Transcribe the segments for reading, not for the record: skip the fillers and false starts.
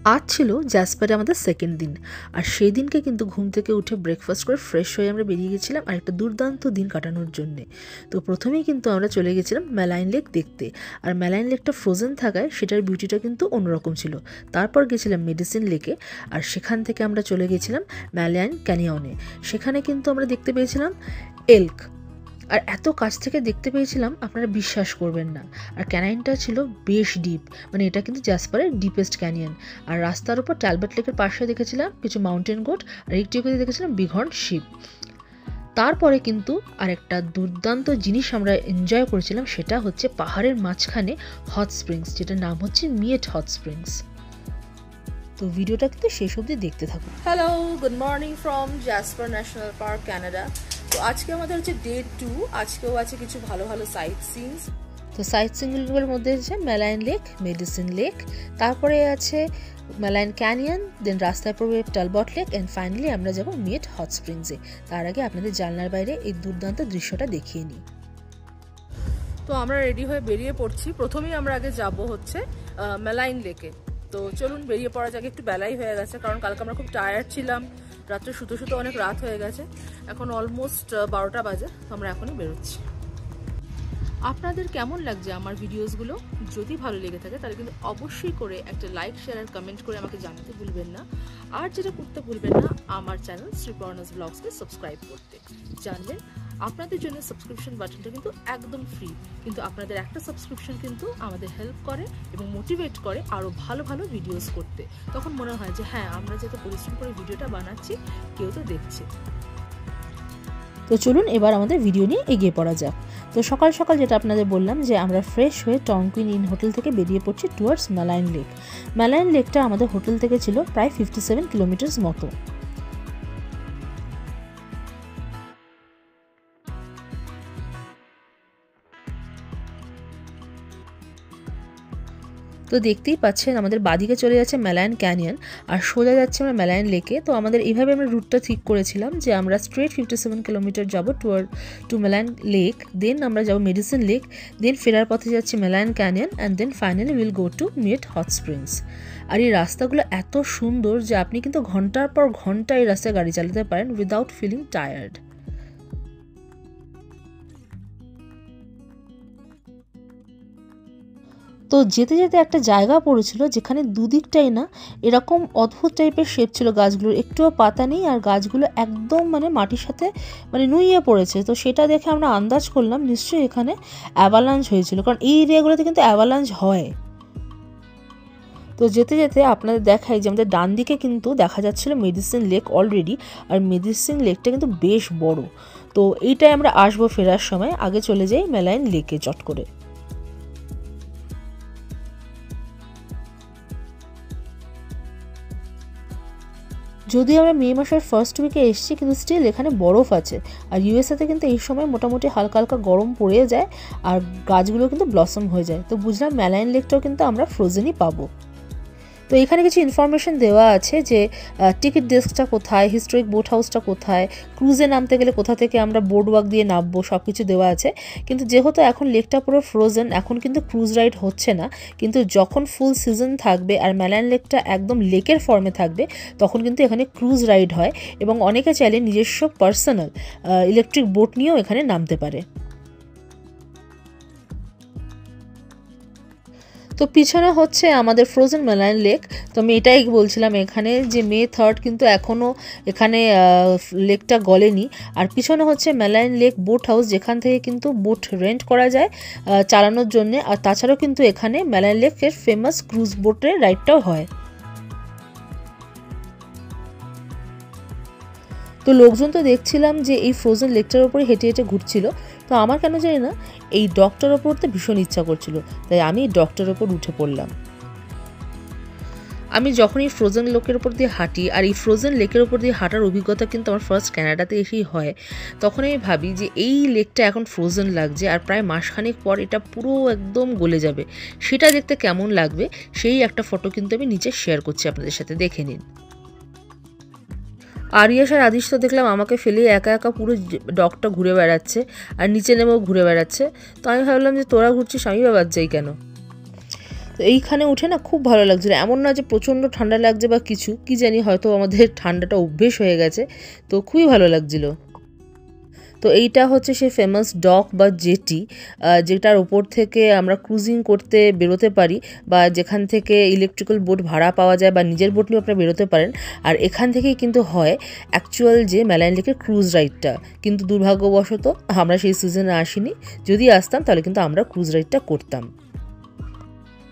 আজ ছিল জ্যাসপারে আমাদের সেকেন্ড দিন, আর সেই দিনকে কিন্তু ঘুম থেকে উঠে ব্রেকফাস্ট করে ফ্রেশ হয়ে আমরা বেরিয়ে গেছিলাম আর একটা দুর্দান্ত দিন কাটানোর জন্যে। তো প্রথমেই কিন্তু আমরা চলে গেছিলাম ম্যালাইন লেক দেখতে, আর ম্যালাইন লেকটা ফ্রোজেন থাকায় সেটার বিউটিটা কিন্তু অন্যরকম ছিল। তারপর গেছিলাম মেডিসিন লেকে, আর সেখান থেকে আমরা চলে গেছিলাম ম্যালাইন ক্যানিয়নে। সেখানে কিন্তু আমরা দেখতে পেয়েছিলাম এল্ক, আর এত কাছ থেকে দেখতে পেয়েছিলাম আপনারা বিশ্বাস করবেন না। আর ক্যানাইনটা ছিল বেশ ডিপ, মানে এটা কিন্তু জ্যাসপারের ডিপেস্ট ক্যানিয়ন। আর রাস্তার উপর ট্যালবার্ট লেকের পাশে দেখেছিলাম কিছু মাউন্টেন গোট, আর একটু দেখেছিলাম বিঘর্ন শিপ। তারপরে কিন্তু আরেকটা দুর্দান্ত জিনিস আমরা এনজয় করেছিলাম, সেটা হচ্ছে পাহাড়ের মাঝখানে হট স্প্রিংস, যেটার নাম হচ্ছে মিয়েট হট স্প্রিংস। তো ভিডিওটা কিন্তু শেষ অবধি দেখতে থাকুন। Hello, good morning from Jasper national park, Canada. তো আজকে আমাদের হচ্ছে ডে 2। আজকেও আছে কিছু ভালো ভালো সাইট সিনস। তো সাইট সিনগুলোর মধ্যে আছে ম্যালাইন লেক, মেডিসিন লেক, তারপরে আছে ম্যালাইন ক্যানিয়ন, দেন রাস্তায় পড়বে ট্যালবট লেক, অ্যান্ড ফাইনালি আমরা যাবো মিয়েট হট স্প্রিংসে। তার আগে আপনাদের জানলার বাইরে এই দুর্দান্ত দৃশ্যটা দেখিয়ে নিই। তো আমরা রেডি হয়ে বেরিয়ে পড়ছি। প্রথমেই আমরা আগে যাব হচ্ছে ম্যালাইন লেকে। তো চলুন বেরিয়ে পড়া যাক। একটু বেলাই হয়ে গেছে, কারণ কালকে আমরা খুব টায়ার্ড ছিলাম, রাত্রে শুতে শুতে অনেক রাত হয়ে গেছে। এখন অলমোস্ট 12টা বাজে, তো আমরা এখনই বেরোচ্ছি। আপনাদের কেমন লাগছে আমার ভিডিওসগুলো? যদি ভালো লেগে থাকে তাহলে কিন্তু অবশ্যই করে একটা লাইক, শেয়ার আর কমেন্ট করে আমাকে জানাতে ভুলবেন না। আর যেটা করতে ভুলবেন না, আমার চ্যানেল শ্রীপর্ণাস ব্লগসকে সাবস্ক্রাইব করতে। জানবেন আপনাদের জন্য সাবস্ক্রিপশন বাটনটা কিন্তু একদম ফ্রি, কিন্তু আপনাদের একটা সাবস্ক্রিপশন কিন্তু আমাদের হেল্প করে এবং মোটিভেট করে আরও ভালো ভালো ভিডিওস করতে। তখন মনে হয় যে হ্যাঁ, আমরা যত পরিশ্রম করে ভিডিওটা বানাচ্ছি কেউ তো দেখছে। তো চলুন এবার আমাদের ভিডিও নিয়ে এগিয়ে পড়া যাক। তো সকাল সকাল যেটা আপনাদের বললাম যে আমরা ফ্রেশ হয়ে টংকুইন ইন হোটেল থেকে বেরিয়ে পড়ছি টুয়ার্ডস ম্যালাইন লেক। ম্যালাইন লেকটা আমাদের হোটেল থেকে ছিল প্রায় 57 কিলোমিটার্স মতো। তো দেখতেই পাচ্ছেন আমাদের বাদিকে চলে যাচ্ছে ম্যালাইন ক্যানিয়ন, আর সোজা যাচ্ছে আমরা ম্যালাইন লেকে। তো আমাদের এইভাবে আমরা রুটটা ঠিক করেছিলাম যে আমরা স্ট্রেট 57 কিলোমিটার যাবো টু ম্যালাইন লেক, দেন আমরা যাবো মেডিসিন লেক, দেন ফেরার পথে যাচ্ছি Maligne canyon, and then finally will go to Miette hot springs. আর এই রাস্তাগুলো এত সুন্দর যে আপনি কিন্তু ঘন্টার পর ঘন্টা এই রাস্তায় গাড়ি চালাতে পারেন উইদাউট ফিলিং টায়ার্ড। তো যেতে যেতে একটা জায়গা পড়েছিল যেখানে দুদিকটাই না এরকম অদ্ভুত টাইপের শেপ ছিল গাছগুলোর, একটুও পাতা নেই, আর গাছগুলো একদম মানে মাটির সাথে মানে নুইয়ে পড়েছে। তো সেটা দেখে আমরা আন্দাজ করলাম নিশ্চয়ই এখানে অ্যাভালাঞ্চ হয়েছিল, কারণ এই এরিয়াগুলোতে কিন্তু অ্যাভালাঞ্চ হয়। তো যেতে যেতে আপনাদের দেখাই যে আমাদের ডান দিকে কিন্তু দেখা যাচ্ছিল মেডিসিন লেক অলরেডি, আর মেডিসিন লেকটা কিন্তু বেশ বড়। তো এইটাই আমরা আসবো ফেরার সময়, আগে চলে যাই ম্যালাইন লেকে চট করে। যদি আমরা মে মাসের ফার্স্ট উইকে এসেছি, কিন্তু স্টিল এখানে বরফ আছে। আর ইউএসএতে কিন্তু এই সময় মোটামুটি হালকা হালকা গরম পড়ে যায়, আর গাছগুলো কিন্তু ব্লসম হয়ে যায়। তো বুঝলাম ম্যালাইন লেকটাও কিন্তু আমরা ফ্রোজেনই পাবো। তো এখানে কিছু ইনফরমেশন দেওয়া আছে যে টিকিট ডেস্কটা কোথায়, হিস্টোরিক বোট হাউসটা কোথায়, ক্রুজে নামতে গেলে কোথা থেকে আমরা বোর্ড ওয়াক দিয়ে নামবো, সব কিছু দেওয়া আছে। কিন্তু যেহেতু এখন লেকটা পুরো ফ্রোজেন, এখন কিন্তু ক্রুজ রাইড হচ্ছে না, কিন্তু যখন ফুল সিজন থাকবে আর ম্যালাইন লেকটা একদম লেকের ফর্মে থাকবে তখন কিন্তু এখানে ক্রুজ রাইড হয়, এবং অনেকে চাইলে নিজস্ব পার্সোনাল ইলেকট্রিক বোট নিয়েও এখানে নামতে পারে। তো পিছনে হচ্ছে আমাদের ফ্রোজেন ম্যালাইন লেক। তো আমি এটাই বলছিলাম এখানে যে মে 3 কিন্তু এখনও এখানে লেকটা গলেনি। আর পিছনে হচ্ছে ম্যালাইন লেক বোট হাউস, যেখান থেকে কিন্তু বোট রেন্ট করা যায় চালানোর জন্যে। আর তাছাড়াও কিন্তু এখানে ম্যালাইন লেকের ফেমাস ক্রুজ বোটের রাইডটাও হয়। তো লোকজন তো দেখছিলাম যে এই ফ্রোজেন লেকটার ওপরে হেঁটে হেঁটে ঘুরছিল। তো আমার কেন জানি না এই ডকটার ওপর উঠতে ভীষণ ইচ্ছা করছিল, তাই আমি ডকটার ওপর উঠে পড়লাম। আমি যখন এই ফ্রোজেন লেকের ওপর দিয়ে হাঁটি, আর এই ফ্রোজেন লেকের ওপর দিয়ে হাঁটার অভিজ্ঞতা কিন্তু আমার ফার্স্ট ক্যানাডাতে এসেই হয়, তখন আমি ভাবি যে এই লেকটা এখন ফ্রোজেন লাগছে, আর প্রায় মাসখানেক পর এটা পুরো একদম গলে যাবে। সেটা দেখতে কেমন লাগবে সেই একটা ফটো কিন্তু আমি নিচে শেয়ার করছি আপনাদের সাথে, দেখে নিন। আরিয়াস আর আদিশ তো দেখলাম আমাকে ফেলে একা একা পুরো ডকটা ঘুরে বেড়াচ্ছে, আর নিচে নেমেও ঘুরে বেড়াচ্ছে। তো আমি ভাবলাম যে তোরা ঘুরছিস, আমি বা বাদ যাই কেন। তো তো এইখানে উঠে না খুব ভালো লাগছিল, এমন না যে প্রচণ্ড ঠান্ডা লাগছে বা কিছু, কি জানি হয়তো আমাদের ঠান্ডাটা অভ্যেস হয়ে গেছে, তো খুবই ভালো লাগছিল। তো এইটা হচ্ছে সেই ফেমাস ডক বা জেটি, যেটার ওপর থেকে আমরা ক্রুজিং করতে বেরোতে পারি, বা যেখান থেকে ইলেকট্রিক্যাল বোট ভাড়া পাওয়া যায়, বা নিজের বোট নিয়েও আপনারা বেরোতে পারেন। আর এখান থেকেই কিন্তু হয় অ্যাকচুয়াল যে ম্যালাইন লেকের ক্রুজ রাইডটা, কিন্তু দুর্ভাগ্যবশত আমরা সেই সিজনে আসিনি, যদি আসতাম তাহলে কিন্তু আমরা ক্রুজ রাইডটা করতাম।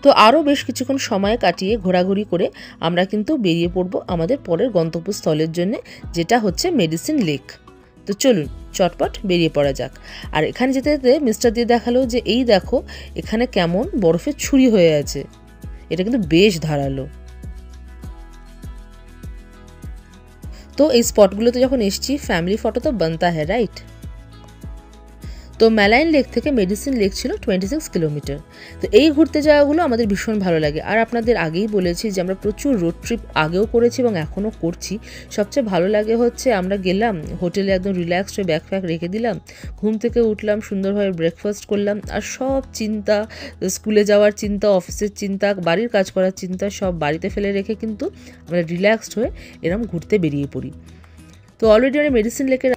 তো আরও বেশ কিছুক্ষণ সময় কাটিয়ে ঘোরাঘুরি করে আমরা কিন্তু বেরিয়ে পড়ব আমাদের পরের গন্তব্যস্থলের জন্য, যেটা হচ্ছে মেডিসিন লেক। তো চলুন চটপট বেরিয়ে পড়া যাক। আর এখানে যেতে যেতে মিস্টার দিয়ে দেখালো যে এই দেখো এখানে কেমন বরফের ছুরি হয়ে আছে, এটা কিন্তু বেশ ধারালো। তো এই স্পটগুলোতে যখন এসছি ফ্যামিলি ফটো তো বানতা হ্যায়, রাইট? তো ম্যালাইন লেক থেকে মেডিসিন লেক ছিল 26 কিলোমিটার। তো এই ঘুরতে যাওয়াগুলো আমাদের ভীষণ ভালো লাগে। আর আপনাদের আগেই বলেছি যে আমরা প্রচুর রোড ট্রিপ আগেও করেছি এবং এখনও করছি। সবচেয়ে ভালো লাগে হচ্ছে আমরা গেলাম হোটেলে, একদম রিল্যাক্সড হয়ে ব্যাগ ফ্যাগ রেখে দিলাম, ঘুম থেকে উঠলাম, সুন্দরভাবে ব্রেকফাস্ট করলাম, আর সব চিন্তা, স্কুলে যাওয়ার চিন্তা, অফিসের চিন্তা, বাড়ির কাজ করার চিন্তা সব বাড়িতে ফেলে রেখে কিন্তু আমরা রিল্যাক্সড হয়ে এরম ঘুরতে বেরিয়ে পড়ি। তো অলরেডি আমরা মেডিসিন লেকের,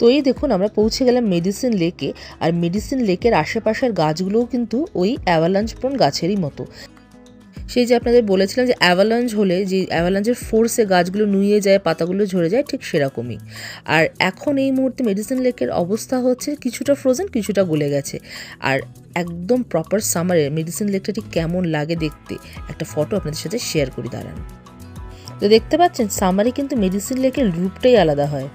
তো এই দেখুন আমরা পৌঁছে গেলাম মেডিসিন লেকে। আর মেডিসিন লেকের আশেপাশের গাছগুলোও কিন্তু ওই অ্যাভালাঞ্চ প্রোন গাছেরই মতো। সেই যে আপনাদের বলেছিলাম যে অ্যাভালাঞ্চ হলে যে অ্যাভালাঞ্চের ফোর্সে গাছগুলো নুয়ে যায়, পাতাগুলো ঝরে যায়, ঠিক সেরকমই। আর এখন এই মুহূর্তে মেডিসিন লেকের অবস্থা হচ্ছে কিছুটা ফ্রোজেন, কিছুটা গলে গেছে। আর একদম প্রপার সামারে মেডিসিন লেকটা ঠিক কেমন লাগে দেখতে, একটা ফটো আপনাদের সাথে শেয়ার করি, দাঁড়ান। তো দেখতে পাচ্ছেন সামারে কিন্তু মেডিসিন লেকের রূপটাই আলাদা হয়।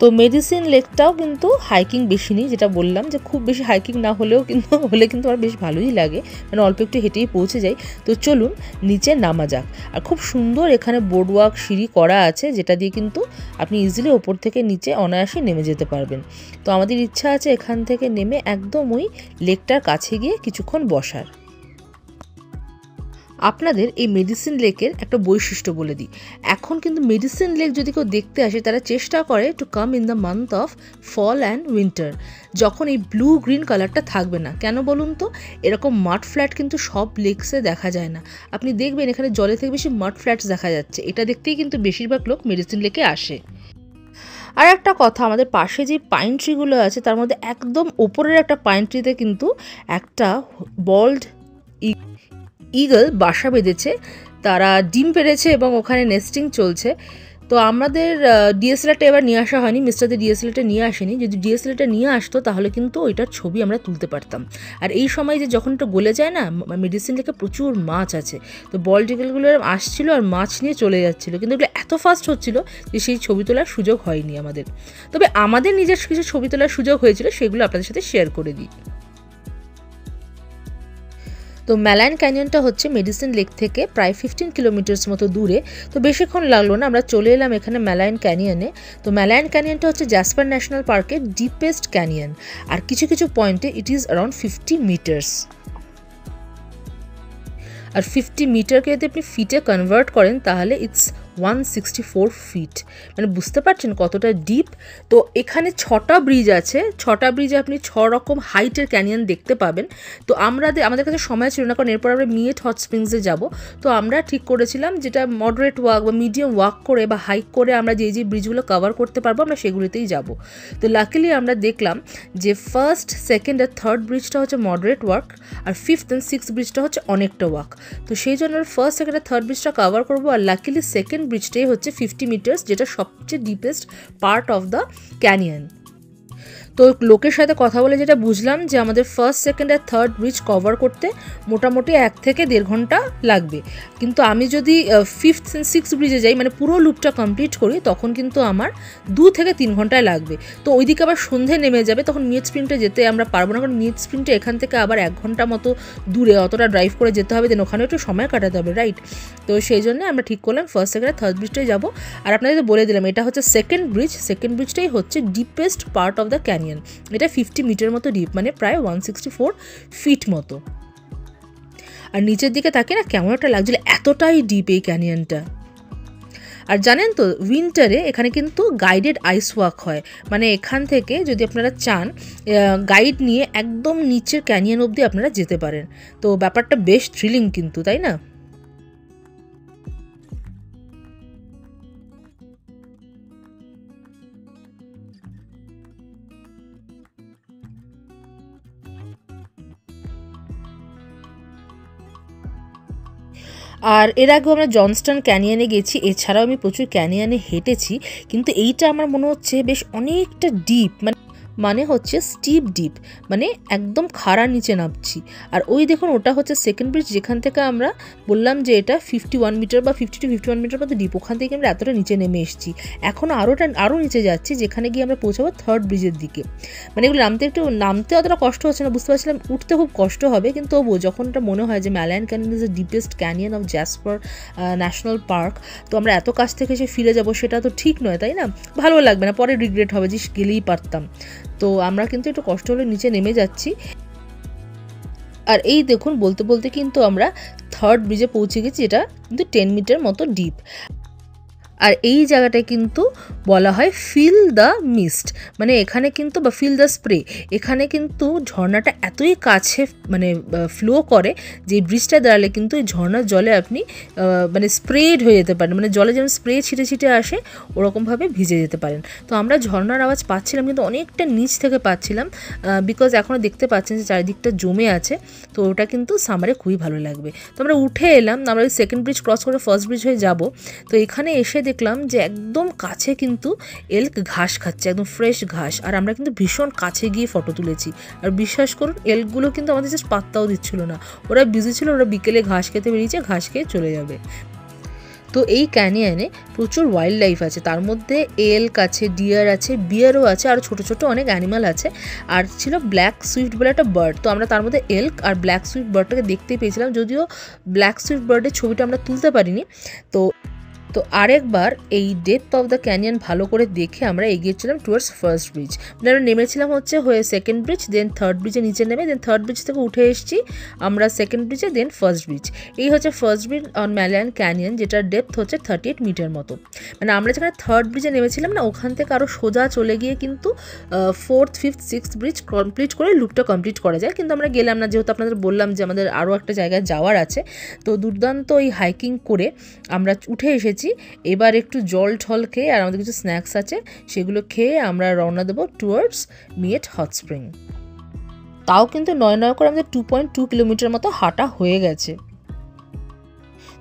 তো মেডিসিন লেকটাও কিন্তু হাইকিং বেশি নেই, যেটা বললাম যে খুব বেশি হাইকিং না হলেও কিন্তু আমার বেশ ভালোই লাগে, মানে অল্প একটু হেঁটেই পৌঁছে যাই। তো চলুন নিচে নামা যাক। আর খুব সুন্দর এখানে বোর্ডওয়াক সিঁড়ি করা আছে, যেটা দিয়ে কিন্তু আপনি ইজিলি ওপর থেকে নিচে অনায়াসে নেমে যেতে পারবেন। তো আমাদের ইচ্ছা আছে এখান থেকে নেমে একদম ওই লেকটার কাছে গিয়ে কিছুক্ষণ বসার। আপনাদের এই মেডিসিন লেকের একটা বৈশিষ্ট্য বলে দিই। এখন কিন্তু মেডিসিন লেক যদি কেউ দেখতে আসে তারা চেষ্টা করে to come in the month of fall and winter, যখন এই ব্লু গ্রিন কালারটা থাকবে না। কেন বলুন তো? এরকম মাড ফ্ল্যাট কিন্তু সব লেকসে দেখা যায় না। আপনি দেখবেন এখানে জলে থেকে বেশি মাড ফ্ল্যাটস দেখা যাচ্ছে, এটা দেখতেই কিন্তু বেশিরভাগ লোক মেডিসিন লেকে আসে। আর একটা কথা, আমাদের পাশে যে পাইন ট্রিগুলো আছে তার মধ্যে একদম ওপরের একটা পাইন ট্রিতে কিন্তু একটা বল্ড ঈগল বাসা বেঁধেছে, তারা ডিম পেড়েছে এবং ওখানে নেস্টিং চলছে। তো আমাদের ডিএসএলআরটা এবার নিয়ে আসা হয়নি, মিস্টারদের ডিএসএলআরটা নিয়ে আসেনি। যদি ডিএসএলআরটা নিয়ে আসতো তাহলে কিন্তু ওইটার ছবি আমরা তুলতে পারতাম। আর এই সময় যে যখন এটা গলে যায় না, মেডিসিন লেকে প্রচুর মাছ আছে, তো বল্ড ঈগলগুলো আসছিল আর মাছ নিয়ে চলে যাচ্ছিলো, কিন্তু এগুলো এত ফাস্ট হচ্ছিল যে সেই ছবি তোলার সুযোগ হয়নি আমাদের। তবে আমাদের নিজের কিছু ছবি তোলার সুযোগ হয়েছিল, সেগুলো আপনাদের সাথে শেয়ার করে দিই। তো ম্যালাইন ক্যানিয়নটা হচ্ছে মেডিসিন লেক থেকে প্রায় 15 কিলোমিটার্স মতো দূরে। তো বেশিক্ষণ লাগলো না, আমরা চলে এলাম এখানে ম্যালাইন ক্যানিয়নে। তো ম্যালাইন ক্যানিয়নটা হচ্ছে জাসপার ন্যাশনাল পার্কের ডিপেস্ট ক্যানিয়ন। আর কিছু কিছু পয়েন্টে ইট ইজ অ্যারাউন্ড 50 মিটার্স। আর 50 মিটারকে যদি আপনি ফিটে কনভার্ট করেন তাহলে ইটস 164 ফিট, মানে বুঝতে পারছেন কতটা ডিপ। তো এখানে 6টা ব্রিজ আছে, 6টা ব্রিজে আপনি 6 রকম হাইটের ক্যানিয়ন দেখতে পাবেন। তো আমাদের কাছে সময় ছিল না, কারণ এরপর আমরা মিয়েট হট স্প্রিংসে যাব। তো আমরা ঠিক করেছিলাম যেটা মডারেট ওয়াক বা মিডিয়াম ওয়াক করে বা হাইক করে আমরা যে ব্রিজগুলো কভার করতে পারবো আমরা সেগুলিতেই যাব। তো লাকিলি আমরা দেখলাম যে ফার্স্ট, সেকেন্ড আর থার্ড ব্রিজটা হচ্ছে মডারেট ওয়াক, আর ফিফথ অ্যান্ড সিক্সথ ব্রিজটা হচ্ছে অনেকটা ওয়াক। তো সেই জন্য ফার্স্ট, সেকেন্ড আর থার্ড ব্রিজটা কভার করবো। আর লাকিলি সেকেন্ড ব্রিজটাই হচ্ছে 50 মিটার্স, যেটা সবচেয়ে deepest part of the canyon. তো লোকের সাথে কথা বলে যেটা বুঝলাম যে আমাদের ফার্স্ট, সেকেন্ড আর থার্ড ব্রিজ কভার করতে মোটামুটি 1 থেকে 1.5 ঘন্টা লাগবে। কিন্তু আমি যদি ফিফথ অ্যান্ড সিক্সথ ব্রিজে যাই, মানে পুরো লুপটা কমপ্লিট করি, তখন কিন্তু আমার 2 থেকে 3 ঘন্টায় লাগবে। তো ওইদিকে আবার সন্ধে নেমে যাবে, তখন মিয়েট স্প্রিংটে যেতে আমরা পারবো না, কারণ মিয়েট স্প্রিংটে এখান থেকে আবার 1 ঘন্টা মতো দূরে, অতটা ড্রাইভ করে যেতে হবে, দেন ওখানে একটু সময় কাটাতে হবে, রাইট? তো সেই জন্য আমরা ঠিক করলাম ফার্স্ট, সেকেন্ড আর থার্ড ব্রিজটাই যাবো। আর আপনাদের বলে দিলাম এটা হচ্ছে সেকেন্ড ব্রিজ, সেকেন্ড ব্রিজটাই হচ্ছে deepest part of the canyon. এটা 50 মিটার মতো ডিপ, মানে প্রায় 164 ফিট মতো। আর নিচের দিকে তাকিয়ে না কেমন একটা লাগছিল, এতটাই ডিপ এই ক্যানিয়নটা। আর জানেন তো উইন্টারে এখানে কিন্তু গাইডেড আইস ওয়াক হয়, মানে এখান থেকে যদি আপনারা চান গাইড নিয়ে একদম নিচের ক্যানিয়ন অবধি আপনারা যেতে পারেন। তো ব্যাপারটা বেশ থ্রিলিং কিন্তু, তাই না? আর এর আগেও আমরা জনস্টন ক্যানিয়নে গেছি, এছাড়াও আমি প্রচুর ক্যানিয়নে হেঁটেছি, কিন্তু এইটা আমার মনে হচ্ছে বেশ অনেকটা ডিপ, মানে হচ্ছে স্টিপ ডিপ, মানে একদম খাড়ার নিচে নামছি। আর ওই দেখুন ওটা হচ্ছে সেকেন্ড ব্রিজ, যেখান থেকে আমরা বললাম যে এটা 51 মিটার বা 50 to 51 মিটার মতো ডিপ, ওখান থেকে আমরা এতটা নিচে নেমে এসেছি। এখন আরও নিচে যাচ্ছি, যেখানে গিয়ে আমরা পৌঁছাবো থার্ড ব্রিজের দিকে। মানে এগুলো নামতে অতটা কষ্ট হচ্ছে না, বুঝতে পারছিলাম উঠতে খুব কষ্ট হবে, কিন্তু তবুও যখন এটা মনে হয় যে Maligne canyon is the deepest canyon of Jasper national park, তো আমরা এত কাছ থেকে এসে ফিরে যাবো সেটা তো ঠিক নয়, তাই না? ভালো লাগবে না, পরে রিগ্রেট হবে যে গেলেই পারতাম। তো আমরা কিন্তু একটু কষ্ট হলে নিচে নেমে যাচ্ছি। আর এই দেখুন বলতে বলতে কিন্তু আমরা থার্ড ব্রিজে পৌঁছে গেছি, এটা কিন্তু 10 মিটার মতো ডিপ। আর এই জায়গাটায় কিন্তু বলা হয় ফিল দ্য মিস্ট, মানে এখানে কিন্তু বা ফিল দ্য স্প্রে, এখানে কিন্তু ঝর্ণাটা এতই কাছে মানে ফ্লো করে যে ব্রিজটা দাঁড়ালে কিন্তু এই ঝর্ণার জলে আপনি মানে স্প্রেড হয়ে যেতে পারেন, মানে জলে যেমন স্প্রে ছিটে ছিটে আসে ওরকমভাবে ভিজে যেতে পারেন। তো আমরা ঝর্ণার আওয়াজ পাচ্ছিলাম, কিন্তু অনেকটা নিচ থেকে পাচ্ছিলাম, বিকজ এখনও দেখতে পাচ্ছেন যে চারিদিকটা জমে আছে, তো ওটা কিন্তু সামারে খুবই ভালো লাগবে। তো আমরা উঠে এলাম, আমরা ওই সেকেন্ড ব্রিজ ক্রস করে ফার্স্ট ব্রিজ হয়ে যাব। তো এখানে এসে দেখলাম যে একদম কাছে কিন্তু এল্ক ঘাস খাচ্ছে, একদম ফ্রেশ ঘাস, আর আমরা কিন্তু ভীষণ কাছে গিয়ে ফটো তুলেছি। আর বিশ্বাস করুন এল্কগুলো কিন্তু আমাদের জাস্ট পাত্তাও দিচ্ছিল না, ওরা বিজি ছিল, ওরা বিকেলে ঘাস খেতে বেরিয়েছে, ঘাস খেয়ে চলে যাবে। তো এই ক্যানিয়নে প্রচুর ওয়াইল্ড লাইফ আছে, তার মধ্যে এল্ক আছে, ডিয়ার আছে, বিয়ারও আছে, আর ছোটো ছোটো অনেক অ্যানিমাল আছে। আর ছিল ব্ল্যাক সুইফট বলে একটা বার্ড, তো আমরা তার মধ্যে এল্ক আর ব্ল্যাক সুইফট বার্ডটাকে দেখতেই পেয়েছিলাম, যদিও ব্ল্যাক সুইফট বার্ডের ছবিটা আমরা তুলতে পারিনি। তো আরেকবার এই ডেপথ অফ দ্য ক্যানিয়ন ভালো করে দেখে আমরা এগিয়েছিলাম টুয়ার্ডস ফার্স্ট ব্রিজ। মানে আমরা নেমেছিলাম হচ্ছে হয়ে সেকেন্ড ব্রিজ, দেন থার্ড ব্রিজে নিচে নেমে, দেন থার্ড ব্রিজ থেকে উঠে এসেছি আমরা সেকেন্ড ব্রিজে, দেন ফার্স্ট ব্রিজ। এই হচ্ছে ফার্স্ট ব্রিজ অন ম্যালায়ন ক্যানিয়ন, যেটার ডেপথ হচ্ছে 38 মিটার মতো। মানে আমরা যেখানে থার্ড ব্রিজে নেমেছিলাম না, ওখান থেকে আরও সোজা চলে গিয়ে কিন্তু fourth, fifth, sixth bridge complete করে লুপটা কমপ্লিট করা যায়, কিন্তু আমরা গেলাম না, যেহেতু আপনাদের বললাম যে আমাদের আরও একটা জায়গায় যাওয়ার আছে। তো দুর্দান্ত এই হাইকিং করে আমরা উঠে এসেছি। এবার একটু জল ঠল খেয়ে আর আমাদের কিছু স্ন্যাক্স আছে সেগুলো খেয়ে আমরা রওনা দেবো টুয়ার্ডস মিয়েট হট স্প্রিং। তাও কিন্তু নয় করে আমাদের 2.2 কিলোমিটার মতো হাঁটা হয়ে গেছে।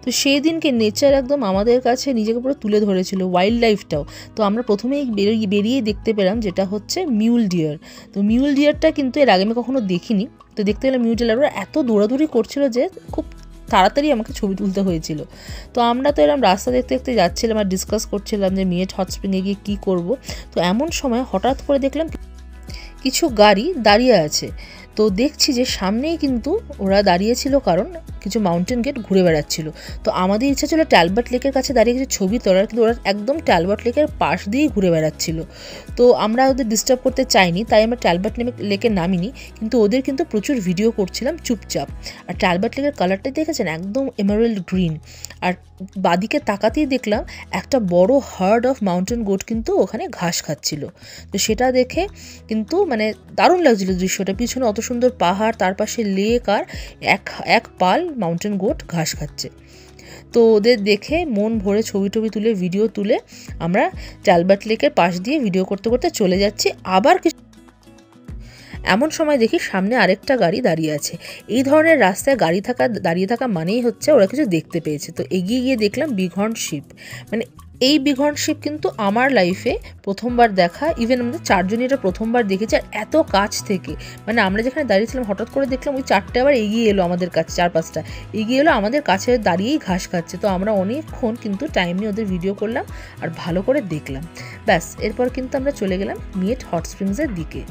তো সেই দিনকে নেচার একদম আমাদের কাছে নিজেকে পুরো তুলে ধরেছিল, ওয়াইল্ড লাইফটাও। তো আমরা প্রথমেই বেরিয়ে দেখতে পেলাম যেটা হচ্ছে মিউল ডিয়ার। তো মিউল ডিয়ারটা কিন্তু এর আগে আমি কখনো দেখিনি। তো দেখতে পেলাম মিউল ডিয়ার, ওরা এত দৌড়াদৌড়ি করছিল যে খুব তাড়াতাড়ি আমাকে ছবি তুলতে হয়েছিল। তো আমরা তো এরকম রাস্তা দেখতে দেখতে যাচ্ছিলাম আর ডিসকাস করছিলাম যে মিয়েট হট স্প্রিংয়ে গিয়ে কী করবো। তো এমন সময় হঠাৎ করে দেখলাম কিছু গাড়ি দাঁড়িয়ে আছে। তো দেখছি যে সামনেই কিন্তু ওরা দাঁড়িয়েছিল, কারণ কিছু মাউন্টেন গেট ঘুরে বেড়াচ্ছিল। তো আমাদের ইচ্ছা ছিল ট্যালবার্ট লেকের কাছে দাঁড়িয়ে কিছু ছবি তোলার, কিন্তু ওরা একদম ট্যালবার্ট লেকের পাশ দিয়েই ঘুরে বেড়াচ্ছিল। তো আমরা ওদের ডিস্টার্ব করতে চাইনি, তাই আমরা ট্যালবার্ট লেকে নামিনি, কিন্তু ওদের কিন্তু প্রচুর ভিডিও করছিলাম চুপচাপ। আর ট্যালবার্ট লেকের কালারটা দেখেছেন, একদম এমারেল্ড গ্রিন। আর বাদিকে তাকাতেই দেখলাম একটা বড় হার্ড অফ মাউন্টেন গোট কিন্তু ওখানে ঘাস খাচ্ছিল। তো সেটা দেখে কিন্তু মানে দারুণ লাগছিল দৃশ্যটা, পিছনে অত সুন্দর পাহাড়, তার পাশে লেক, আর এক পাল মাউন্টেন গোট ঘাস খাচ্ছে। তো ওদের দেখে মন ভরে ছবি তুলে ভিডিও তুলে আমরা ট্যালবার্ট লেকের পাশ দিয়ে ভিডিও করতে করতে চলে যাচ্ছি। আবার এমন সময় দেখি সামনে আরেকটা গাড়ি দাঁড়িয়ে আছে। এই ধরনের রাস্তায় দাঁড়িয়ে থাকা মানেই হচ্ছে ওরা কিছু দেখতে পেয়েছে। তো এগিয়ে গিয়ে দেখলাম বিঘর্ন শিপ। মানে এই বিঘর্ন শিপ কিন্তু আমার লাইফে প্রথমবার দেখা, ইভেন আমাদের চারজনই এটা প্রথমবার দেখেছি, আর এত কাছ থেকে। মানে আমরা যেখানে দাঁড়িয়েছিলাম হঠাৎ করে দেখলাম ওই চারটে আবার এগিয়ে এলো আমাদের কাছে, 4-5টা এগিয়ে এলো আমাদের কাছে, দাঁড়িয়েই ঘাস খাচ্ছে। তো আমরা অনেকক্ষণ কিন্তু টাইম নিয়ে ওদের ভিডিও করলাম আর ভালো করে দেখলাম। ব্যাস, এরপর কিন্তু আমরা চলে গেলাম মিয়েট হট স্প্রিংসের দিকে।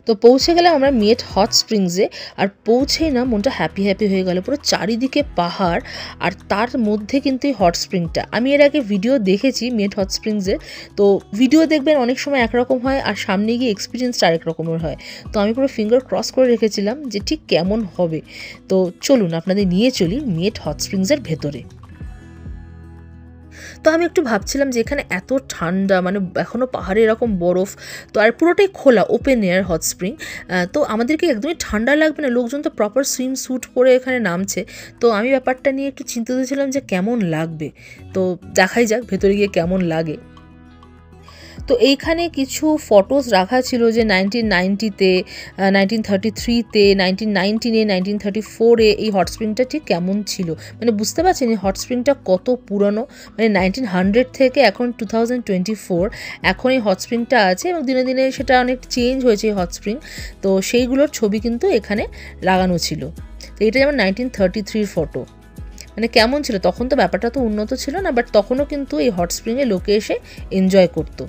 তো পৌঁছে গেলাম আমরা মিয়েট হট স্প্রিংসে। আর পৌঁছেই না মনটা হ্যাপি হয়ে গেল। পুরো চারিদিকে পাহাড় আর তার মধ্যে কিন্তু এই হট স্প্রিংটা। আমি এর আগে ভিডিও দেখেছি মিয়েট হট স্প্রিংসের। তো ভিডিও দেখবেন অনেক সময় একরকম হয় আর সামনে গিয়ে এক্সপিরিয়েন্সটা আরেক রকমের হয়। তো আমি পুরো ফিঙ্গার ক্রস করে রেখেছিলাম যে ঠিক কেমন হবে। তো চলুন আপনাদের নিয়ে চলি মিয়েট হট স্প্রিংসের ভেতরে। তো আমি একটু ভাবছিলাম যে এখানে এত ঠান্ডা, মানে এখনও পাহাড়ে এরকম বরফ, তো আর পুরোটাই খোলা ওপেন এয়ার হট স্প্রিং। তো আমাদেরকে একদমই ঠান্ডা লাগবে না, লোকজন তো প্রপার সুইম স্যুট পরে এখানে নামছে। তো আমি ব্যাপারটা নিয়ে একটু চিন্তিত ছিলাম যে কেমন লাগবে। তো দেখাই যাক ভেতরে গিয়ে কেমন লাগে। তো এইখানে কিছু ফটোস রাখা ছিল যে 1990-তে, 1933-তে, 1919-এ, 1934-এ এই হট স্প্রিংটা ঠিক কেমন ছিল। মানে বুঝতে পারছেন এই হট স্প্রিংটা কত পুরনো। মানে 1900 থেকে এখন 2024 এখন এই হট স্প্রিংটা আছে এবং দিনে দিনে সেটা অনেক চেঞ্জ হয়েছে এই হট স্প্রিং। তো সেইগুলোর ছবি কিন্তু এখানে লাগানো ছিল। তো এটা যেমন 1933 ফটো। মানে কেমন ছিল তখন, তো ব্যাপারটা তো উন্নত ছিল না, বাট তখনও কিন্তু এই হট স্প্রিংয়ে লোকে এসে এনজয় করতো।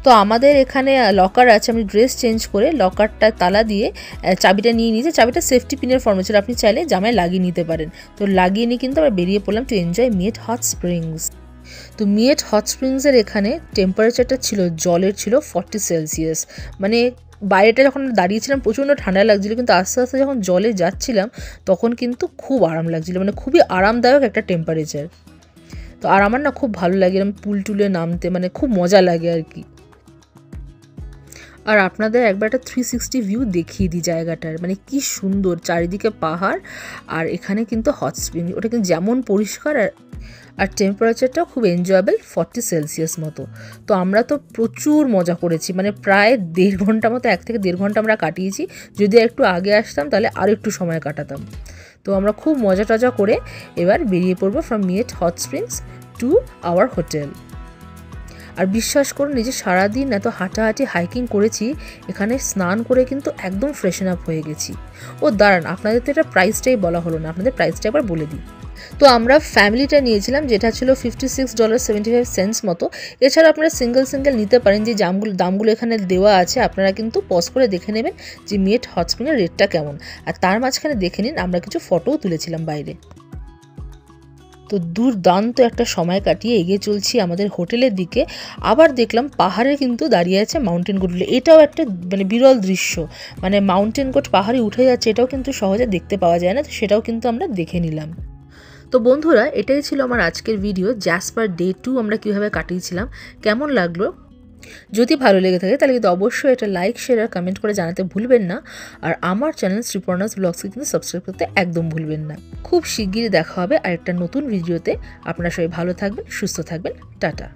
তো আমাদের এখানে লকার আছে, আমি ড্রেস চেঞ্জ করে লকারটা তালা দিয়ে চাবিটা নিয়ে নিয়েছি। চাবিটা সেফটি পিনের ফর্মে ছিল, আপনি চাইলে জামায় লাগিয়ে নিতে পারেন। তো লাগিয়ে নিয়ে কিন্তু আমরা বেরিয়ে পড়লাম টু এনজয় মিয়েট হট স্প্রিংস। তো মিয়েট হট স্প্রিংসের এখানে টেম্পারেচারটা ছিল, জলের ছিল 40 সেলসিয়াস। মানে বাইরেটা যখন দাঁড়িয়েছিলাম প্রচণ্ড ঠান্ডা লাগছিলো, কিন্তু আস্তে আস্তে যখন জলে যাচ্ছিলাম তখন কিন্তু খুব আরাম লাগছিলো। মানে খুবই আরামদায়ক একটা টেম্পারেচার। তো আর আমার না খুব ভালো লাগে এরকম পুল টুলে নামতে, মানে খুব মজা লাগে আর কি। আর আপনাদের একবার একটা 360 ভিউ দেখিয়ে দিই জায়গাটার, মানে কি সুন্দর চারিদিকে পাহাড় আর এখানে কিন্তু হট স্প্রিং। ওটা কিন্তু যেমন পরিষ্কার আর টেম্পারেচারটাও খুব এনজয়েবল 40 সেলসিয়াস মতো। তো আমরা তো প্রচুর মজা করেছি, মানে প্রায় 1.5 ঘন্টা মতো, 1 থেকে 1.5 ঘন্টা আমরা কাটিয়েছি। যদি একটু আগে আসতাম তাহলে আর একটু সময় কাটাতাম। তো আমরা খুব মজা টজা করে এবার বেরিয়ে পড়বো from Miette hot springs to our hotel. আর বিশ্বাস করুন এই যে সারাদিন এত হাঁটাহাঁটি হাইকিং করেছি, এখানে স্নান করে কিন্তু একদম ফ্রেশন আপ হয়ে গেছি। ও দাঁড়ান, আপনাদের তো এটা প্রাইসটাই বলা হলো না, আপনাদের প্রাইসটা একবার বলে দিই। তো আমরা ফ্যামিলিটা নিয়েছিলাম, যেটা ছিল $56.75 মতো। এছাড়া আপনারা সিঙ্গেল নিতে পারেন, যে দামগুলো এখানে দেওয়া আছে। আপনারা কিন্তু পজ করে দেখে নেবেন যে মিয়েট হট স্প্রিংয়ের রেটটা কেমন। আর তার মাঝখানে দেখে নিন আমরা কিছু ফটোও তুলেছিলাম বাইরে। তো দুর্দান্ত একটা সময় কাটিয়ে এগিয়ে চলছি আমাদের হোটেলের দিকে। আবার দেখলাম পাহাড়ে কিন্তু দাঁড়িয়ে আছে মাউন্টেন গোটগুলো। এটাও একটা মানে বিরল দৃশ্য, মানে মাউন্টেন গোট পাহাড়ে উঠে যাচ্ছে, এটাও কিন্তু সহজে দেখতে পাওয়া যায় না। তো সেটাও কিন্তু আমরা দেখে নিলাম। তো বন্ধুরা, এটাই ছিল আমার আজকের ভিডিও, জাসপার ডে 2 আমরা কীভাবে কাটিয়েছিলাম। কেমন লাগলো? যদি ভালো লেগে থাকে তাহলে কিন্তু অবশ্যই এটা লাইক, শেয়ার আর কমেন্ট করে জানাতে ভুলবেন না। আর আমার চ্যানেল শ্রীপর্ণাস ব্লগসকে কিন্তু সাবস্ক্রাইব করতে একদম ভুলবেন না। খুব শিগগিরই দেখা হবে আরেকটা নতুন ভিডিওতে। আপনারা সবাই ভালো থাকবেন, সুস্থ থাকবেন। টাটা।